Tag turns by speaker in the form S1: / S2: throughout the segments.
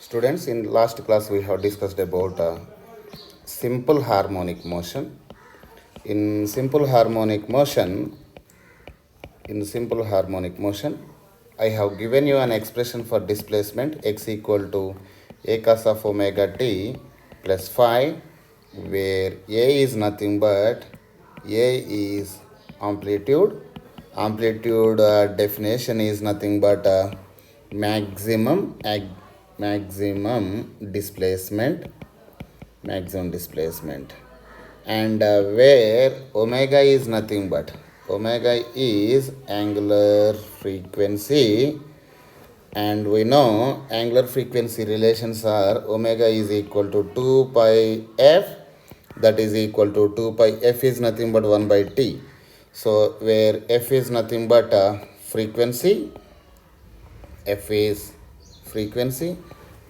S1: Students, in last class we have discussed about simple harmonic motion. In simple harmonic motion, I have given you an expression for displacement x equal to a cos of omega t plus phi, where a is nothing but a is amplitude. Amplitude definition is nothing but maximum displacement, and where omega is nothing but angular frequency, and we know angular frequency relations are omega is equal to 2 pi f, that is equal to 2 pi f is nothing but 1 by t. So where f is nothing but frequency, f is frequency,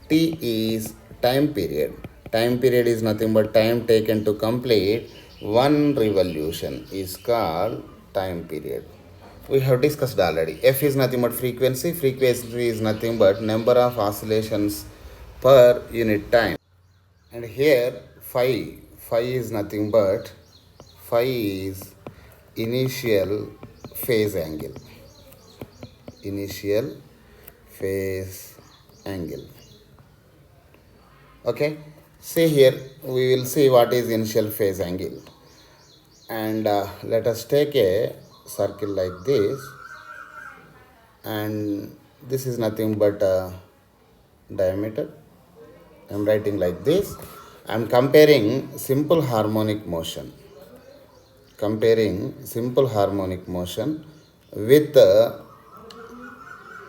S1: t is time period. Time period is nothing but time taken to complete one revolution is called time period. We have discussed already. F is nothing but frequency. Frequency is nothing but number of oscillations per unit time. And here phi is nothing but phi is initial phase angle. Okay, see here we will see what is initial phase angle, and let us take a circle like this, and this is nothing but diameter. I am writing like this. I am comparing simple harmonic motion with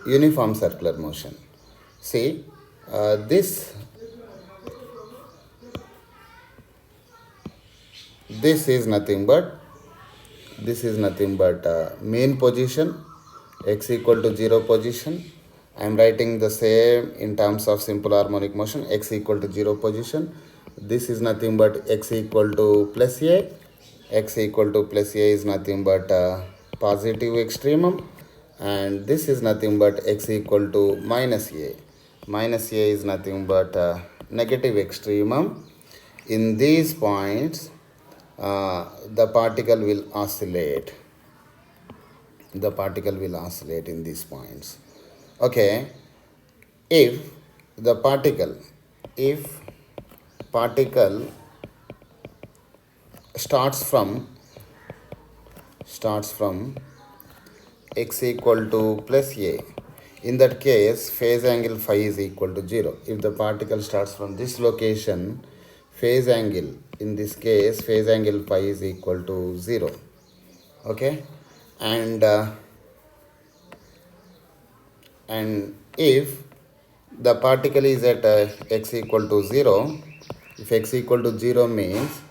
S1: uniform circular motion. See, this is nothing but main position, x equal to 0 position. I am writing the same in terms of simple harmonic motion, x equal to 0 position. This is nothing but x equal to plus a. X equal to plus a is nothing but positive extremum, and this is nothing but x equal to minus a. Minus a is nothing but negative extremum. In these points, the particle will oscillate. In these points. Okay, if particle starts from x equal to plus a, in that case phase angle phi is equal to 0. If the particle starts from this location, phase angle, in this case phase angle phi is equal to 0. Okay, and if the particle is at x equal to 0, if x equal to 0 means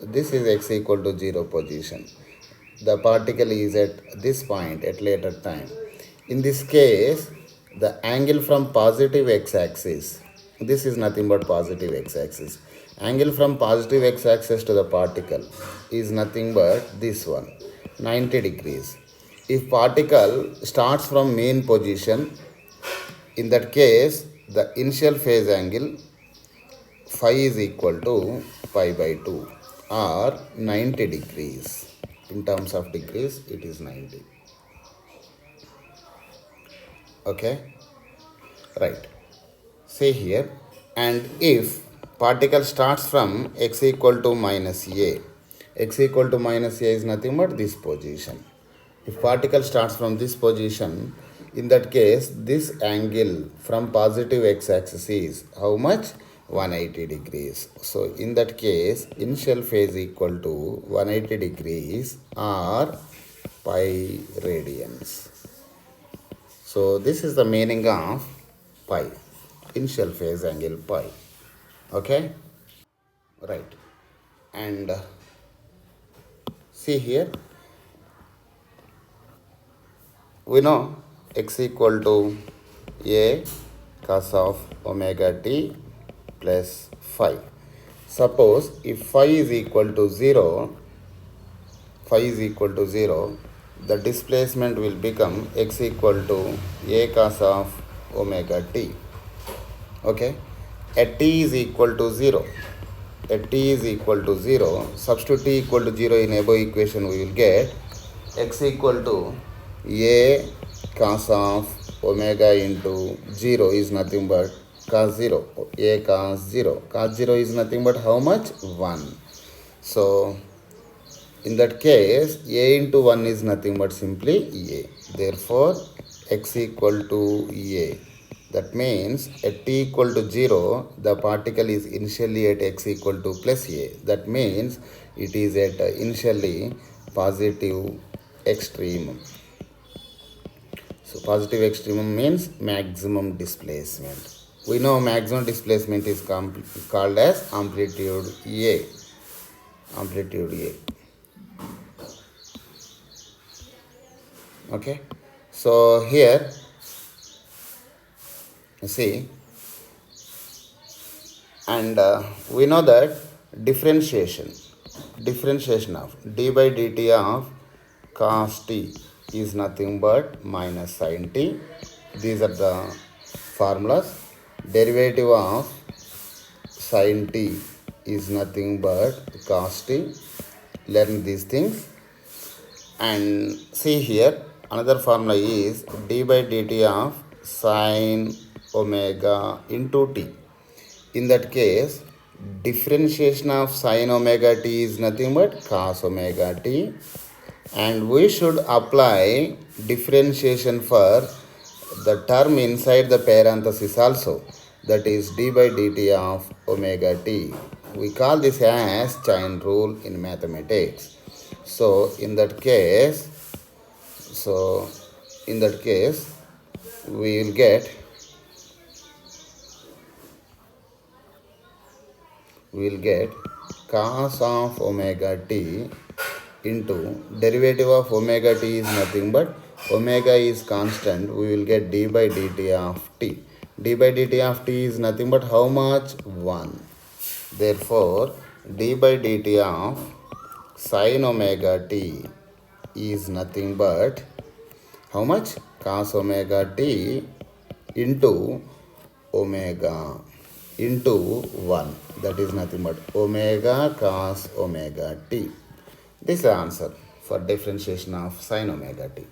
S1: this is x equal to 0 position, the particle is at this point at later time. In this case, the angle from positive x-axis, this is nothing but positive x-axis, angle from positive x-axis to the particle is nothing but this one, 90 degrees. If particle starts from main position, in that case the initial phase angle phi is equal to pi by 2 or 90 degrees. In terms of degrees, it is 90. Okay, right. See here, and if particle starts from x equal to minus a, x equal to minus a is nothing but this position. If particle starts from this position, in that case this angle from positive x-axis is how much? 180 degrees. So in that case initial phase equal to 180 degrees or pi radians. So this is the meaning of pi, initial phase angle pi. Okay, right. And see here, we know x equal to a cos of omega t plus phi. Suppose if phi is equal to 0, the displacement will become x equal to a cos of omega t. Okay, at t is equal to 0. At t is equal to 0, substitute t equal to 0 in above equation, we will get x equal to a cos of omega into 0 is nothing but cos 0. A cos 0. Cos 0 is nothing but how much? 1. So, in that case, a into 1 is nothing but simply a. Therefore, x equal to a. That means at t equal to 0, the particle is initially at x equal to plus a. That means it is at initially positive extreme. So positive extremum means maximum displacement. We know maximum displacement is called as amplitude A. Amplitude A. Okay. So here, see, and we know that differentiation of d by dt of cos t is nothing but minus sin t. These are the formulas. Derivative of sin t is nothing but cos t. Learn these things. And see here, another formula is d by dt of sin omega into t. In that case, differentiation of sin omega t is nothing but cos omega t. And we should apply differentiation for the term inside the parenthesis also, that is d by dt of omega t. We call this as chain rule in mathematics. So in that case, we will get cos of omega t into derivative of omega t is nothing but omega is constant. We will get d by dt of t. D by dt of t is nothing but how much? 1. Therefore, d by dt of sin omega t is nothing but how much? Cos omega t into omega into 1. That is nothing but omega cos omega t. This is the answer for differentiation of sin omega t.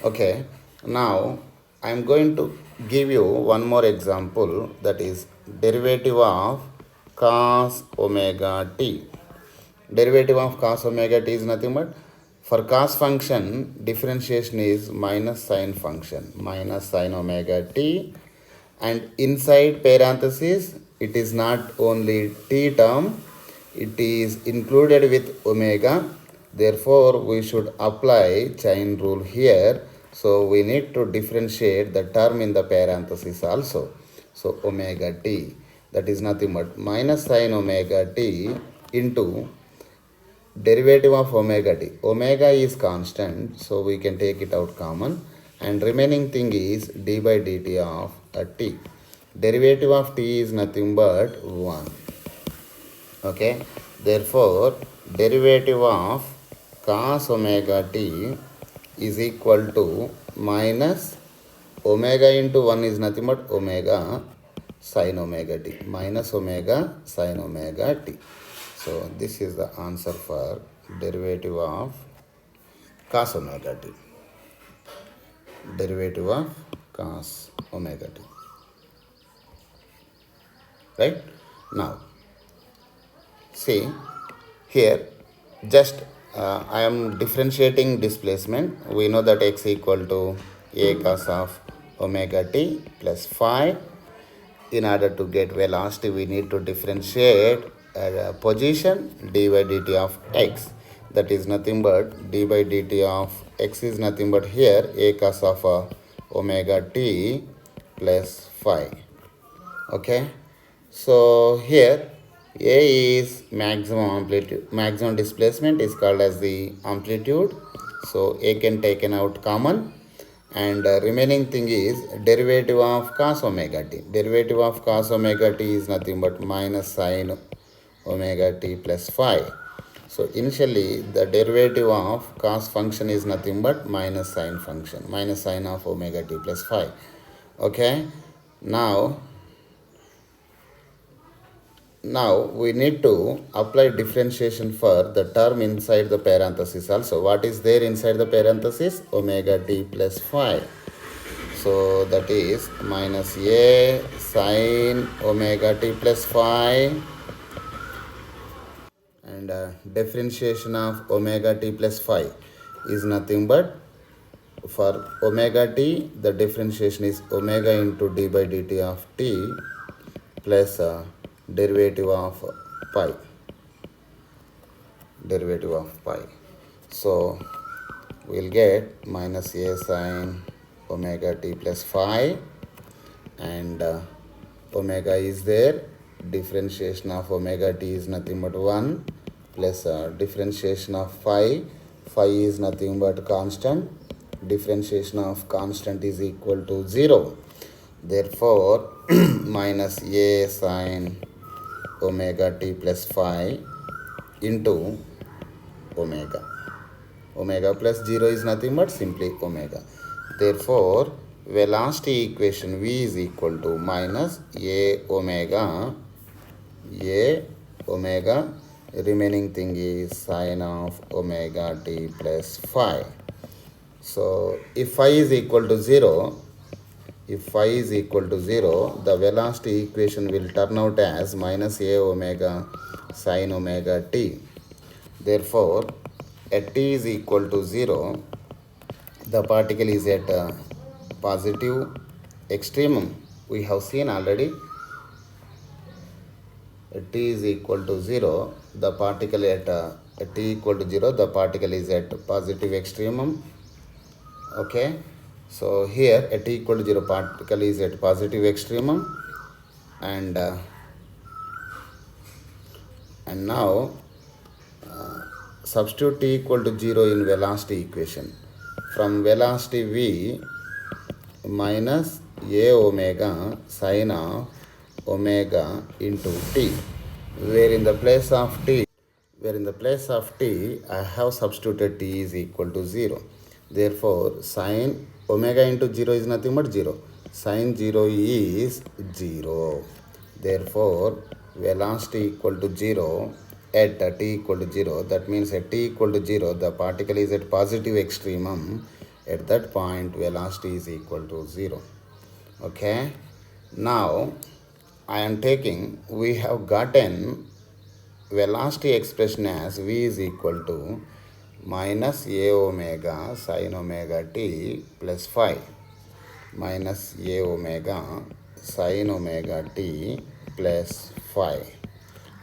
S1: Okay, now I am going to give you one more example, that is derivative of cos omega t. Derivative of cos omega t is nothing but, for cos function, differentiation is minus sin function, minus sin omega t, and inside parenthesis it is not only t term, it is included with omega. Therefore, we should apply chain rule here. So we need to differentiate the term in the parenthesis also. So omega t, that is nothing but minus sin omega t into derivative of omega t. Omega is constant, so we can take it out common, and remaining thing is d by dt of t. Derivative of t is nothing but 1. Okay, therefore derivative of cos omega t is equal to minus omega into 1 is nothing but omega sin omega t, minus omega sin omega t. So this is the answer for derivative of cos omega t. Derivative of cos omega t. Right? Now, see here, just I am differentiating displacement. We know that x equal to a cos of omega t plus phi. In order to get velocity, we need to differentiate position d by dt of x. That is nothing but d by dt of x is nothing but here a cos of omega t plus phi. Okay. So here a is maximum amplitude, maximum displacement is called as the amplitude. So a can taken out common, and remaining thing is derivative of cos omega t. Derivative of cos omega t is nothing but minus sin omega t plus phi. So initially the derivative of cos function is nothing but minus sin function, minus sin of omega t plus phi. Okay, now now we need to apply differentiation for the term inside the parenthesis also. What is there inside the parenthesis? Omega t plus phi. So that is minus a sine omega t plus phi, and differentiation of omega t plus phi is nothing but, for omega t the differentiation is omega into d by dt of t plus derivative of pi. So we'll get minus a sine omega t plus phi, and omega is there, differentiation of omega t is nothing but 1 plus differentiation of phi is nothing but constant, differentiation of constant is equal to 0. Therefore minus a sine omega t plus phi into omega plus 0 is nothing but simply omega. Therefore velocity equation v is equal to minus a omega, remaining thing is sine of omega t plus phi. So if phi is equal to 0, the velocity equation will turn out as minus a omega sine omega t. Therefore at t is equal to 0, the particle is at positive extremum. We have seen already. At t is equal to 0, the particle at t equal to 0, the particle is at positive extremum. Okay, so here at t equal to 0, particle is at positive extremum, and now substitute t equal to 0 in velocity equation. From velocity v, minus a omega sine of omega into t, where in the place of t I have substituted t is equal to 0. Therefore sine omega into 0 is nothing but 0. Sine 0 is 0. Therefore velocity equal to 0 at t equal to 0. That means at t equal to 0, the particle is at positive extremum. At that point velocity is equal to 0. Okay, now I am taking, we have gotten velocity expression as v is equal to minus a omega sine omega t plus phi, minus a omega sine omega t plus phi.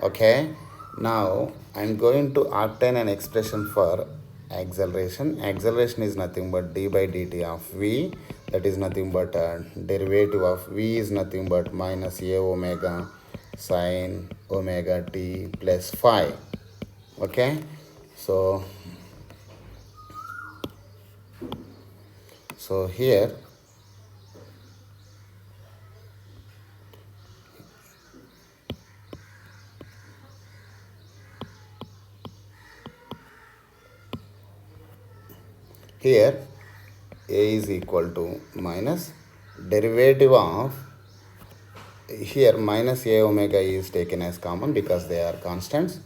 S1: Okay, now I am going to obtain an expression for acceleration. Acceleration is nothing but d by dt of v, that is nothing but derivative of v is nothing but minus a omega sine omega t plus phi. Okay, so here a is equal to minus derivative of, here minus a omega is taken as common because they are constants.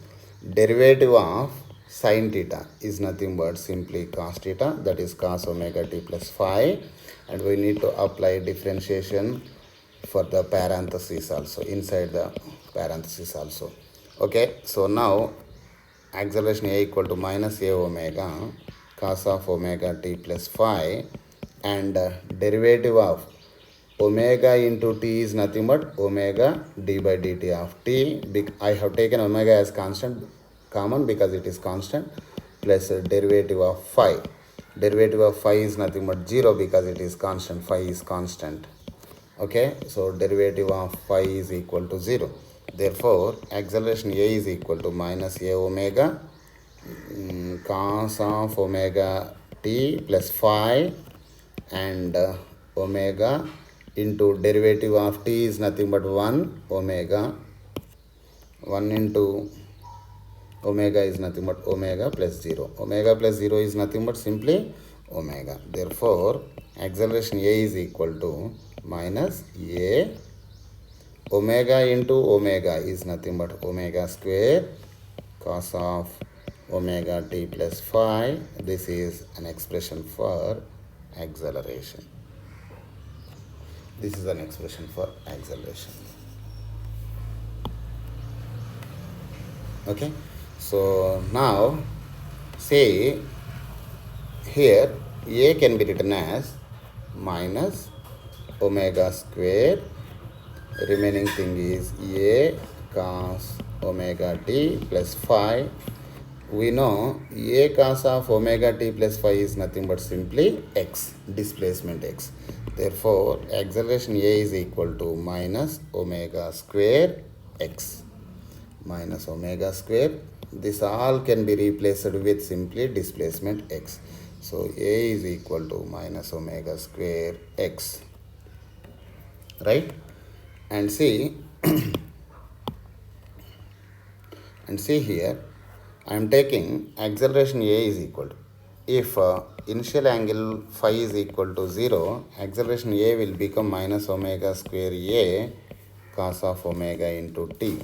S1: Derivative of sine theta is nothing but simply cos theta, that is cos omega t plus phi, and we need to apply differentiation for the parenthesis also, inside the parenthesis also. Okay, so now acceleration a equal to minus a omega cos of omega t plus phi, and derivative of omega into t is nothing but omega d by dt of t. I have taken omega as constant common because it is constant, plus derivative of phi. Derivative of phi is nothing but 0 because it is constant, phi is constant. Okay, so derivative of phi is equal to 0. Therefore acceleration a is equal to minus a omega cos of omega t plus phi, and omega into derivative of t is nothing but 1 omega, 1 into omega is nothing but omega plus 0. Omega plus 0 is nothing but simply omega. Therefore acceleration a is equal to minus a omega into omega is nothing but omega square cos of omega t plus phi. This is an expression for acceleration. This is an expression for acceleration. Okay, so now say here a can be written as minus omega square. Remaining thing is a cos omega t plus phi. We know a cos of omega t plus phi is nothing but simply x, displacement x. Therefore, acceleration a is equal to minus omega square x. Minus omega square. This all can be replaced with simply displacement x. So a is equal to minus omega square x. Right? And see and see here, I am taking acceleration a is equal to, if initial angle phi is equal to 0, acceleration a will become minus omega square a cos of omega into t.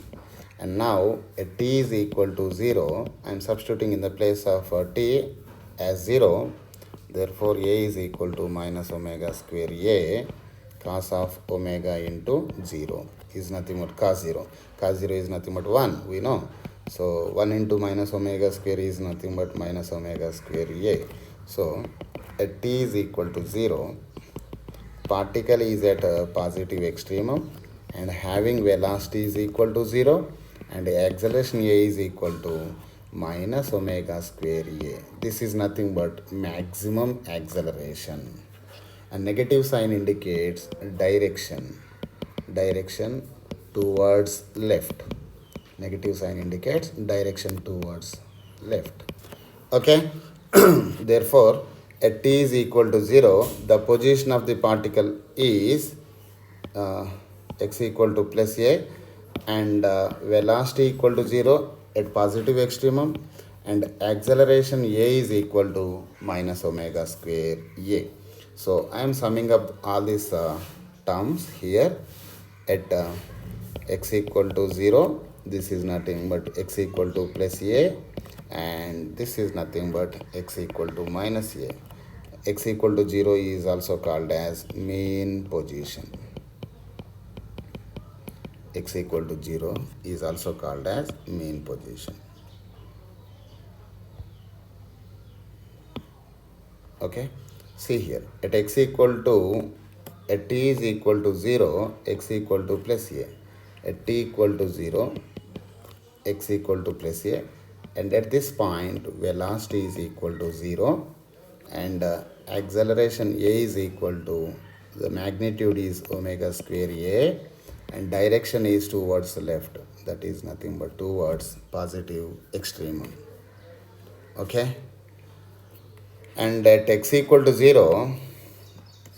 S1: And now t is equal to 0, I am substituting in the place of t as 0. Therefore a is equal to minus omega square a cos of omega into 0 is nothing but cos 0. Cos 0 is nothing but 1, we know. So 1 into minus omega square is nothing but minus omega square a. So at t is equal to 0, particle is at a positive extremum and having velocity is equal to 0, and acceleration a is equal to minus omega square a. This is nothing but maximum acceleration. A negative sign indicates direction towards left. Negative sign indicates direction towards left. Okay. Therefore, at t is equal to 0, the position of the particle is x equal to plus a, and velocity equal to 0 at positive extremum, and acceleration a is equal to minus omega square a. So I am summing up all these terms here. At x equal to 0, this is nothing but x equal to plus a, and this is nothing but x equal to minus a. X equal to 0 is also called as mean position. X equal to 0 is also called as mean position. Okay, see here, at x equal to, at t is equal to 0, x equal to plus a. At t equal to 0, x equal to plus a, and at this point velocity is equal to 0, and acceleration a is equal to, the magnitude is omega square a, and direction is towards the left, that is nothing but towards positive extremum. Okay, and at x equal to 0,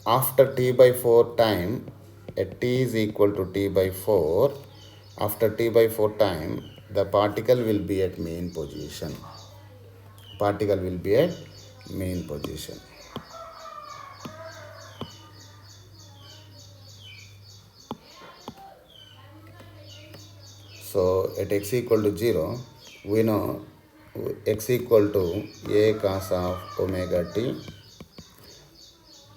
S1: after t by 4 time, at t is equal to t by 4, after t by 4 time, the particle will be at mean position. Particle will be at mean position. So at x equal to 0, we know x equal to a cos of omega t,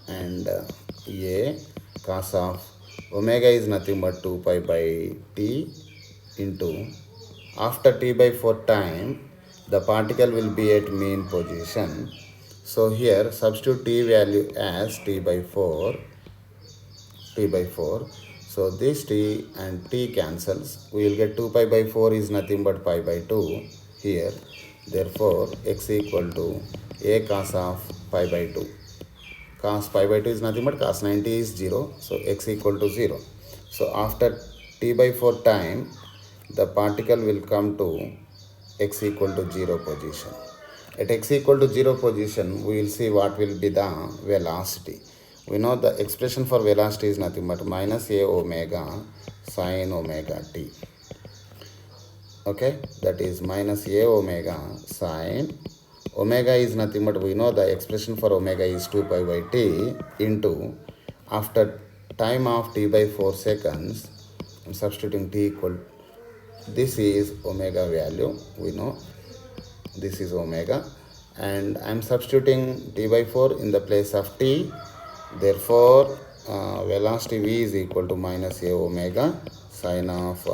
S1: and a cos of omega is nothing but 2 pi by t into, after t by 4 time, the particle will be at mean position. So here substitute t value as t by 4. So this t and t cancels. We will get 2 pi by 4 is nothing but pi by 2 here. Therefore, x equal to a cos of pi by 2. Cos pi by 2 is nothing but cos 90 is 0. So x equal to 0. So after t by 4 time, the particle will come to x equal to 0 position. At x equal to 0 position, we will see what will be the velocity. We know the expression for velocity is nothing but minus a omega sine omega t. Okay, that is minus a omega sine. Omega is nothing but, we know the expression for omega is 2 pi by t into, after time of t by 4 seconds, I'm substituting t equal, this is omega value, we know this is omega, and I'm substituting t by 4 in the place of t. Therefore velocity v is equal to minus a omega sine of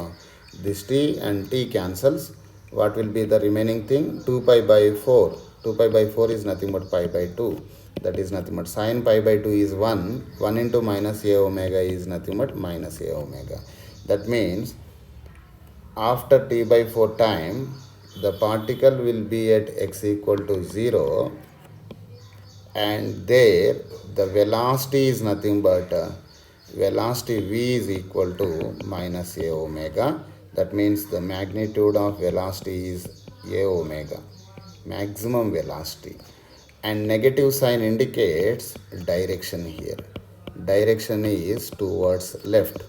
S1: this t, and t cancels. What will be the remaining thing? 2 pi by 4. 2 pi by 4 is nothing but pi by 2. That is nothing but sine pi by 2 is 1. 1 into minus a omega is nothing but minus a omega. That means after t by 4 time, the particle will be at x equal to 0, and there the velocity is nothing but velocity v is equal to minus a omega. That means the magnitude of velocity is a omega, maximum velocity, and negative sign indicates direction here. Direction is towards left,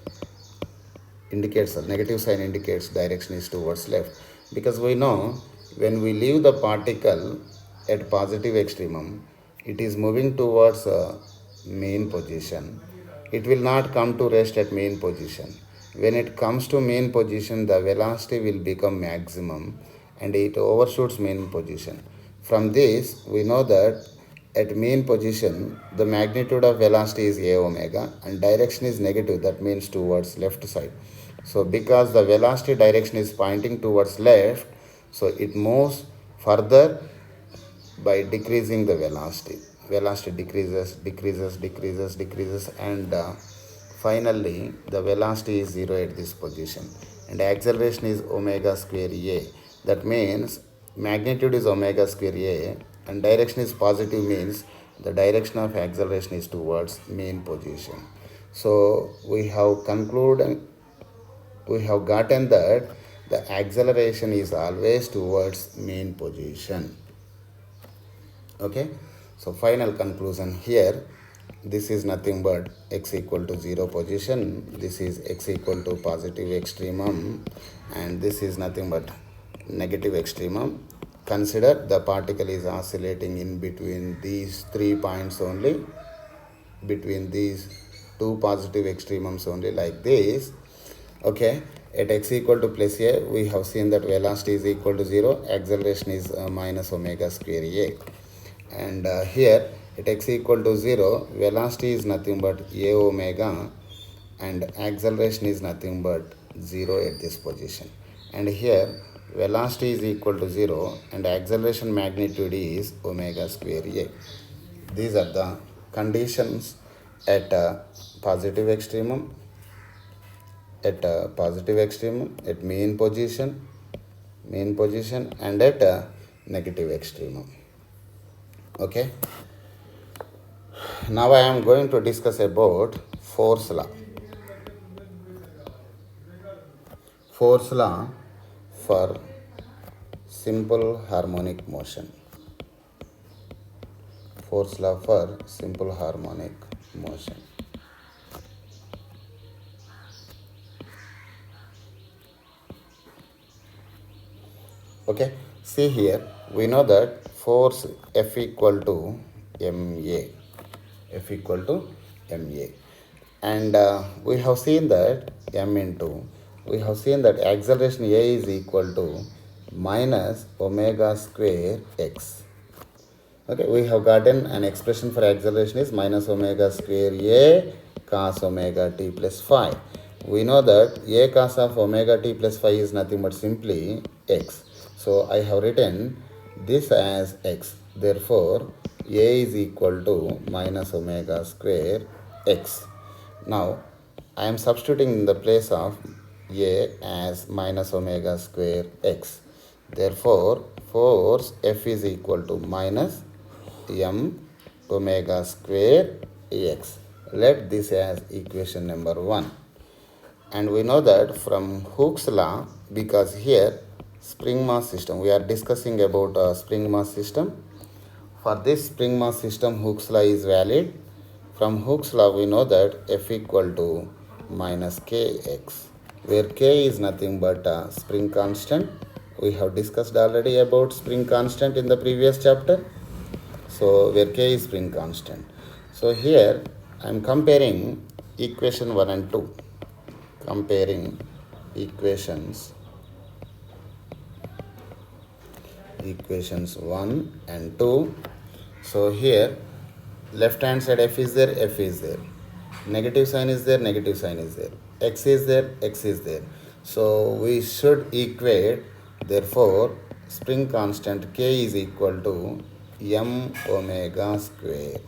S1: indicates, negative sign indicates direction is towards left, because we know when we leave the particle at positive extremum, it is moving towards mean position. It will not come to rest at mean position. When it comes to mean position, the velocity will become maximum and it overshoots mean position. From this, we know that at mean position, the magnitude of velocity is a omega and direction is negative, that means towards left side. So because the velocity direction is pointing towards left, so it moves further by decreasing the velocity. Velocity decreases, and finally the velocity is 0 at this position, and acceleration is omega square a. That means magnitude is omega square a and direction is positive, means the direction of acceleration is towards mean position. So we have gotten that the acceleration is always towards mean position. Okay, so final conclusion here, this is nothing but x equal to 0 position, this is x equal to positive extremum, and this is nothing but negative extremum. Consider the particle is oscillating in between these 3 points only, between these two positive extremums only, like this. Okay, at x equal to plus a, we have seen that velocity is equal to 0, acceleration is minus omega square a. And here at x equal to 0, velocity is nothing but a omega and acceleration is nothing but 0 at this position. And here velocity is equal to 0 and acceleration magnitude is omega square a. These are the conditions at positive extremum, at mean position, and at negative extremum. Okay, now I am going to discuss about force law. Force law for simple harmonic motion. Force law for simple harmonic motion. Okay, see here, we know that force F equal to ma. F equal to ma. And we have seen that we have seen that acceleration a is equal to minus omega square x. Okay, we have gotten an expression for acceleration is minus omega square a cos omega t plus phi. We know that a cos of omega t plus phi is nothing but simply x. So I have written this as x. Therefore, a is equal to minus omega square x. Now, I am substituting in the place of a as minus omega square x. Therefore, force F is equal to minus m omega square x. Let this as equation number 1. And we know that from Hooke's law, because here spring mass system, we are discussing about a spring mass system. For this spring mass system, Hooke's law is valid. From Hooke's law, we know that F equal to minus kx, where k is nothing but a spring constant. We have discussed already about spring constant in the previous chapter. So where k is spring constant. So here I am comparing equation 1 and 2. comparing equations 1 and 2. So here left hand side f is there, f is there, negative sign is there, negative sign is there, x is there, x is there. So we should equate, therefore spring constant k is equal to m omega square.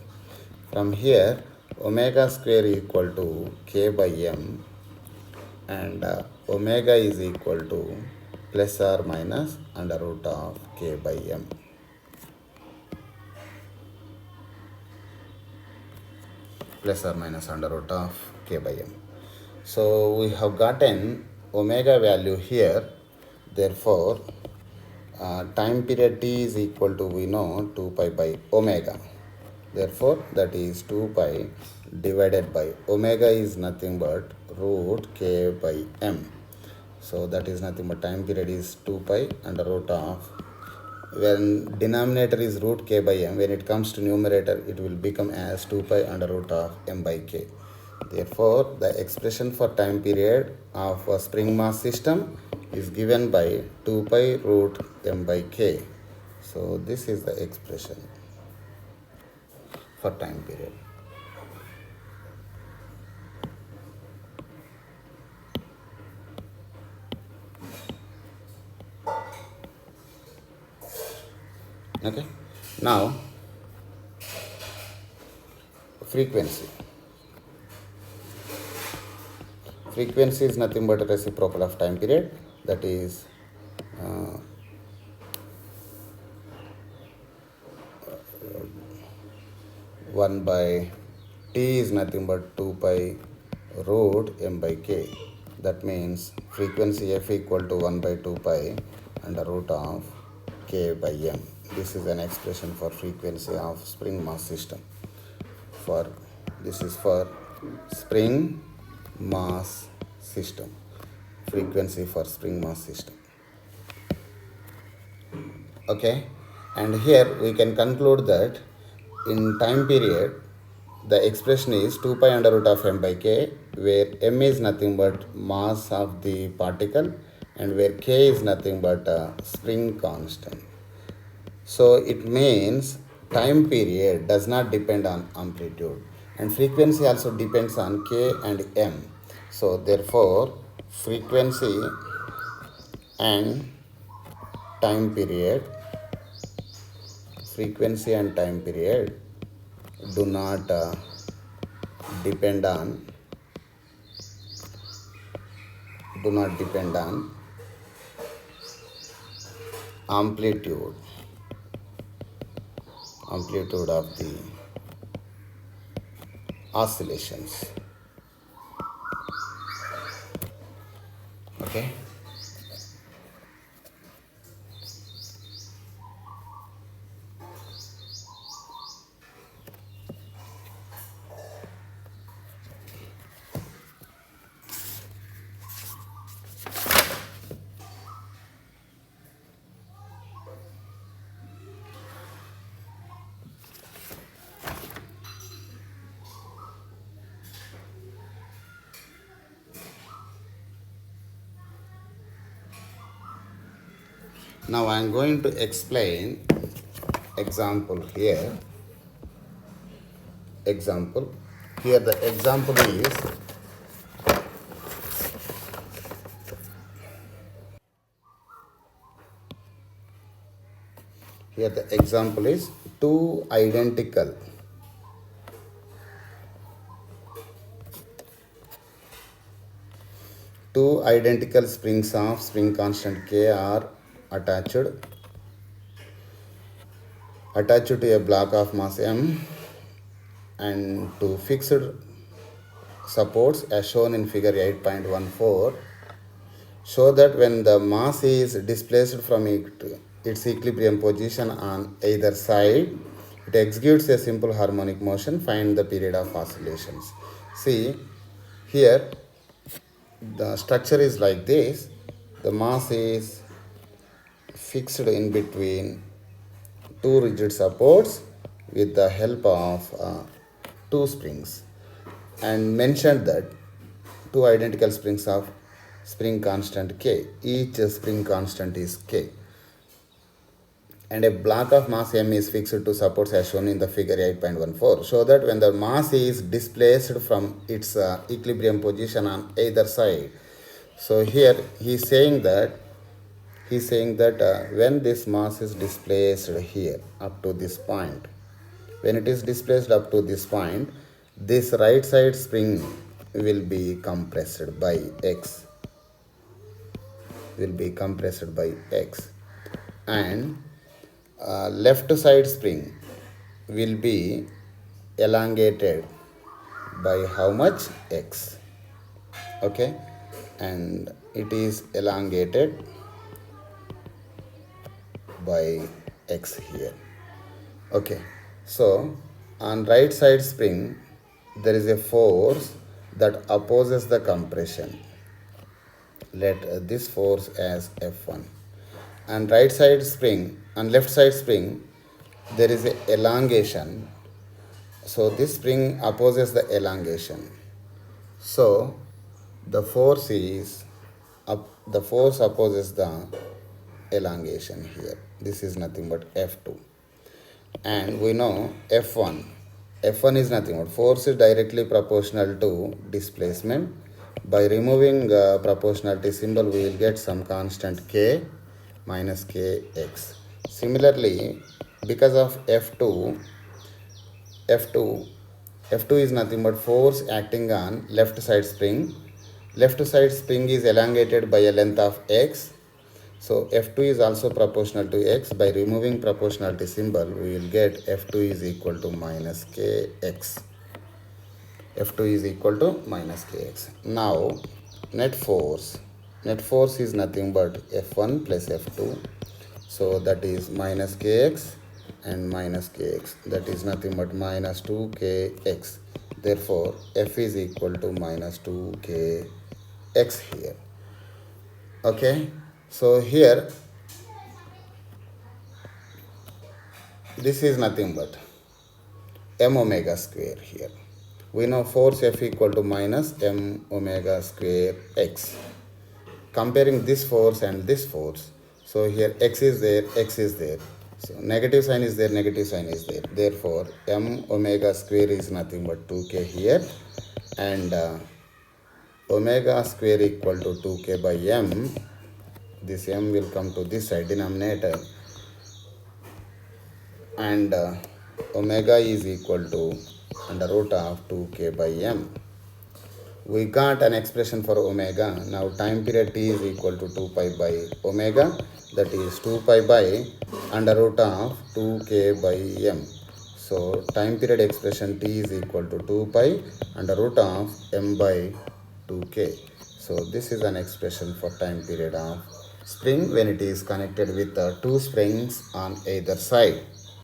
S1: From here omega square equal to k by m, and omega is equal to plus or minus under root of k by m. Plus or minus under root of k by m. So we have gotten omega value here. Therefore, time period t is equal to, we know, 2 pi by omega. Therefore, that is 2 pi divided by omega is nothing but root k by m. So that is nothing but time period is 2 pi under root of, when denominator is root k by m, when it comes to numerator it will become as 2 pi under root of m by k. Therefore, the expression for time period of a spring mass system is given by 2 pi root m by k. So this is the expression for time period. Okay. Now, frequency. Frequency is nothing but a reciprocal of time period, that is 1 by t is nothing but 2 pi root m by k. That means frequency f equal to 1 by 2 pi under root of k by m. This is an expression for frequency of spring mass system. This is for spring mass system. Frequency for spring mass system. Okay, and here we can conclude that in time period the expression is 2 pi under root of m by k, where m is nothing but mass of the particle and where k is nothing but a spring constant. So it means time period does not depend on amplitude, and frequency also depends on k and m. So therefore frequency and time period do not depend on amplitude of the oscillations. Okay. Now I am going to explain example here. Example. Here the example is two identical springs of spring constant K are attached to a block of mass M and to fixed supports as shown in figure 8.14, show that when the mass is displaced from its equilibrium position on either side, it executes a simple harmonic motion. Find the period of oscillations. See, here the structure is like this. The mass is fixed in between two rigid supports with the help of two springs, and mentioned that two identical springs of spring constant K. Each spring constant is K. And a block of mass M is fixed to supports as shown in the figure 8.14. So that when the mass is displaced from its equilibrium position on either side. So here he is saying that when this mass is displaced here up to this point, when it is displaced up to this point, this right side spring will be compressed by X, and left side spring will be elongated by how much? X. Okay, and it is elongated by X here. Okay, so on right side spring there is a force that opposes the compression. Let this force as F1. On right side spring, on left side spring there is a elongation, so this spring opposes the elongation. So the force opposes the elongation here. This is nothing but F2. And we know F1 is nothing but force is directly proportional to displacement. By removing proportionality symbol, we will get some constant K minus Kx. Similarly, because of F2 is nothing but force acting on left side spring. Left side spring is elongated by a length of X. So F2 is also proportional to X. By removing proportionality symbol, we will get F2 is equal to minus Kx. F2 is equal to minus Kx. Now, net force is nothing but F1 plus F2. So that is minus Kx and minus Kx. That is nothing but minus 2Kx. Therefore, F is equal to minus 2Kx here. Okay. So here, this is nothing but m omega square here. We know force F equal to minus m omega square x. Comparing this force and this force, so here x is there, x is there. So negative sign is there, negative sign is there. Therefore, m omega square is nothing but 2k here, and omega square equal to 2k by m. This m will come to this side denominator, and omega is equal to under root of 2k by m. We got an expression for omega. Now time period t is equal to 2 pi by omega, that is 2 pi by under root of 2k by m. So time period expression t is equal to 2 pi under root of m by 2k. So this is an expression for time period of spring when it is connected with two springs on either side.